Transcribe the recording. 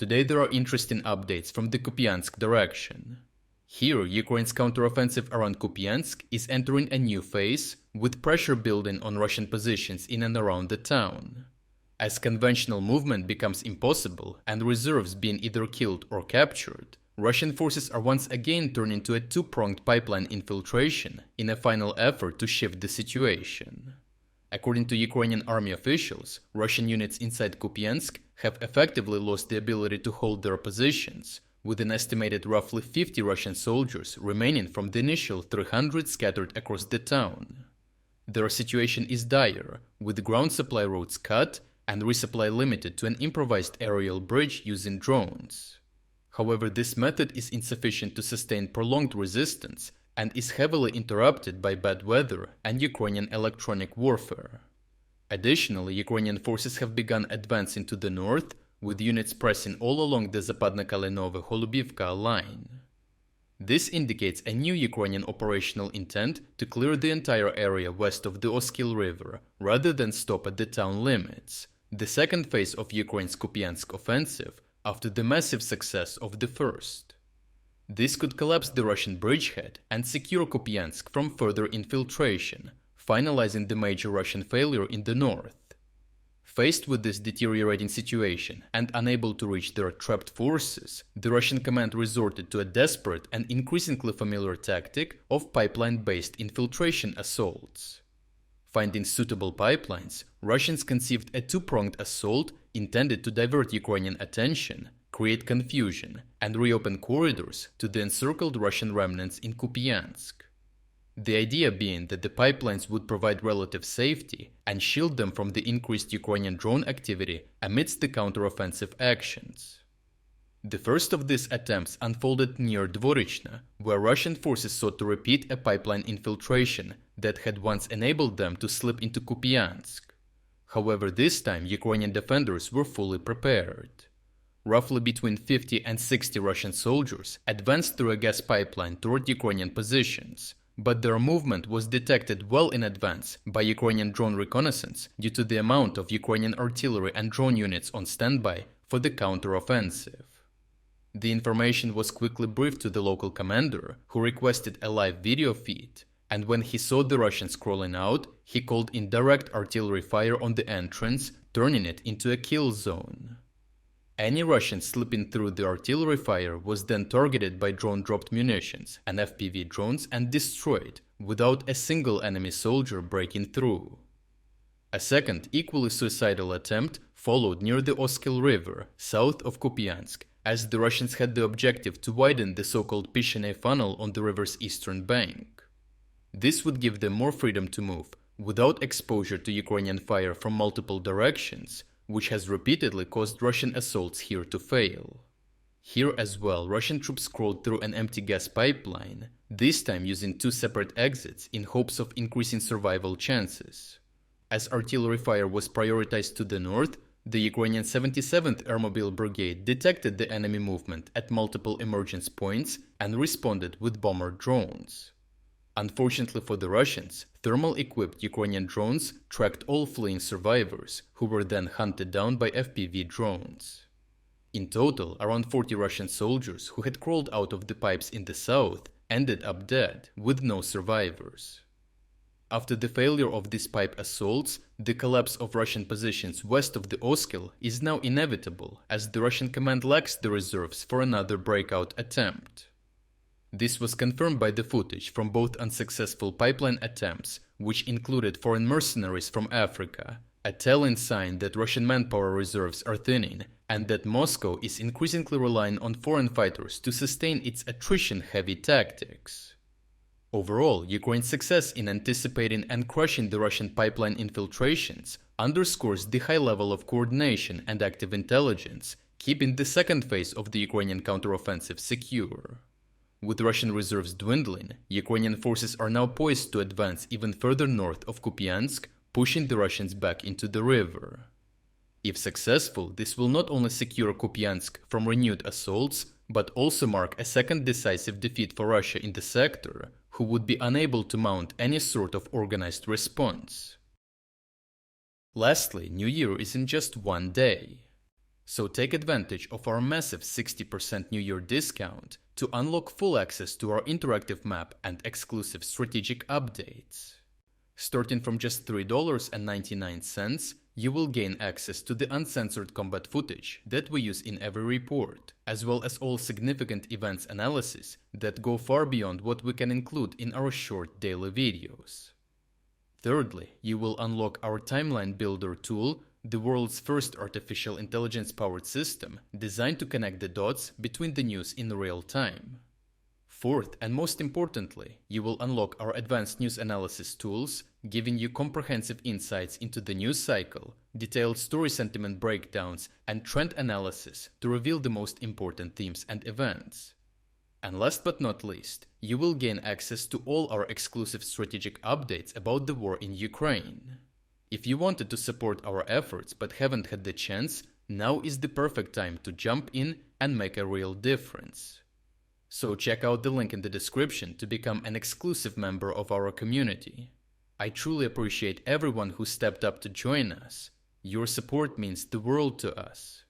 Today there are interesting updates from the Kupiansk direction. Here, Ukraine's counteroffensive around Kupiansk is entering a new phase, with pressure building on Russian positions in and around the town. As conventional movement becomes impossible and reserves being either killed or captured, Russian forces are once again turning to a two-pronged pipeline infiltration in a final effort to shift the situation. According to Ukrainian army officials, Russian units inside Kupiansk have effectively lost the ability to hold their positions, with an estimated roughly 50 Russian soldiers remaining from the initial 300 scattered across the town. Their situation is dire, with ground supply routes cut and resupply limited to an improvised aerial bridge using drones. However, this method is insufficient to sustain prolonged resistance and is heavily interrupted by bad weather and Ukrainian electronic warfare. Additionally, Ukrainian forces have begun advancing to the north, with units pressing all along the Zapadne-Kalynove-Holubivka line. This indicates a new Ukrainian operational intent to clear the entire area west of the Oskil River, rather than stop at the town limits, the second phase of Ukraine's Kupiansk offensive after the massive success of the first. This could collapse the Russian bridgehead and secure Kupiansk from further infiltration, finalizing the major Russian failure in the north. Faced with this deteriorating situation and unable to reach their trapped forces, the Russian command resorted to a desperate and increasingly familiar tactic of pipeline-based infiltration assaults. Finding suitable pipelines, Russians conceived a two-pronged assault intended to divert Ukrainian attention, create confusion, and reopen corridors to the encircled Russian remnants in Kupiansk. The idea being that the pipelines would provide relative safety and shield them from the increased Ukrainian drone activity amidst the counteroffensive actions. The first of these attempts unfolded near Dvorichna, where Russian forces sought to repeat a pipeline infiltration that had once enabled them to slip into Kupiansk. However, this time Ukrainian defenders were fully prepared. Roughly between 50 and 60 Russian soldiers advanced through a gas pipeline toward Ukrainian positions, but their movement was detected well in advance by Ukrainian drone reconnaissance due to the amount of Ukrainian artillery and drone units on standby for the counteroffensive. The information was quickly briefed to the local commander, who requested a live video feed, and when he saw the Russians crawling out, he called in direct artillery fire on the entrance, turning it into a kill zone. Any Russian slipping through the artillery fire was then targeted by drone-dropped munitions and FPV drones and destroyed, without a single enemy soldier breaking through. A second, equally suicidal attempt followed near the Oskil River, south of Kupiansk, as the Russians had the objective to widen the so-called Pishene funnel on the river's eastern bank. This would give them more freedom to move, without exposure to Ukrainian fire from multiple directions, which has repeatedly caused Russian assaults here to fail. Here as well, Russian troops crawled through an empty gas pipeline, this time using two separate exits in hopes of increasing survival chances. As artillery fire was prioritized to the north, the Ukrainian 77th Airmobile Brigade detected the enemy movement at multiple emergence points and responded with bomber drones. Unfortunately for the Russians, thermal-equipped Ukrainian drones tracked all fleeing survivors, who were then hunted down by FPV drones. In total, around 40 Russian soldiers who had crawled out of the pipes in the south ended up dead, with no survivors. After the failure of these pipe assaults, the collapse of Russian positions west of the Oskil is now inevitable, as the Russian command lacks the reserves for another breakout attempt. This was confirmed by the footage from both unsuccessful pipeline attempts, which included foreign mercenaries from Africa, a telling sign that Russian manpower reserves are thinning and that Moscow is increasingly relying on foreign fighters to sustain its attrition-heavy tactics. Overall, Ukraine's success in anticipating and crushing the Russian pipeline infiltrations underscores the high level of coordination and active intelligence, keeping the second phase of the Ukrainian counteroffensive secure. With Russian reserves dwindling, Ukrainian forces are now poised to advance even further north of Kupiansk, pushing the Russians back into the river. If successful, this will not only secure Kupiansk from renewed assaults, but also mark a second decisive defeat for Russia in the sector, who would be unable to mount any sort of organized response. Lastly, New Year is in just one day. So take advantage of our massive 60% New Year discount to unlock full access to our interactive map and exclusive strategic updates. Starting from just $3.99, you will gain access to the uncensored combat footage that we use in every report, as well as all significant events analysis that go far beyond what we can include in our short daily videos. Thirdly, you will unlock our Timeline Builder tool, the world's first artificial intelligence-powered system designed to connect the dots between the news in real time. Fourth, and most importantly, you will unlock our advanced news analysis tools, giving you comprehensive insights into the news cycle, detailed story sentiment breakdowns, and trend analysis to reveal the most important themes and events. And last but not least, you will gain access to all our exclusive strategic updates about the war in Ukraine. If you wanted to support our efforts but haven't had the chance, now is the perfect time to jump in and make a real difference. So check out the link in the description to become an exclusive member of our community. I truly appreciate everyone who stepped up to join us. Your support means the world to us.